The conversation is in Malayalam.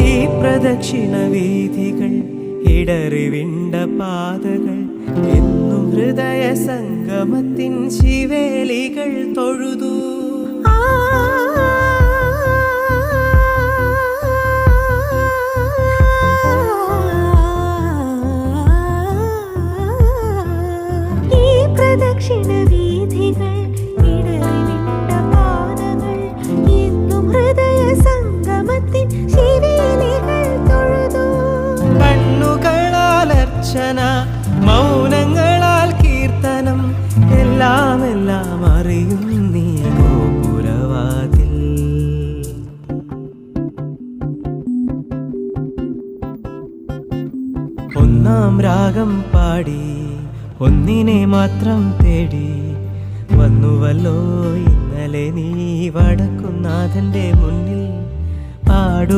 ഈ പ്രദക്ഷിണ വീഥികൾ ഇടറിവിണ്ട പാതകൾ എന്നും ഹൃദയ സംഗമത്തിൻ ശിവേലികൾ തൊഴുതു. പ്രദക്ഷിണ വീഥികൾ ഇടറിവിണ്ട പാതകൾ എന്നും ഹൃദയ സംഗമത്തിൻ ശിവേലികൾ തൊഴുതു. കണ്ണുകളാൽ അർച്ചന, മൗനങ്ങളാൽ കീർത്തനം, എല്ലാം എല്ലാം അറിയും നീ ഗോപുരവാതിൽ. ഒന്നാം രാഗം പാടി ഒന്നിനെ മാത്രം തേടി വന്നുവല്ലോ ഇന്നലെ നീ വടക്കുന്നാഥന്റെ മുന്നിൽ. പാടു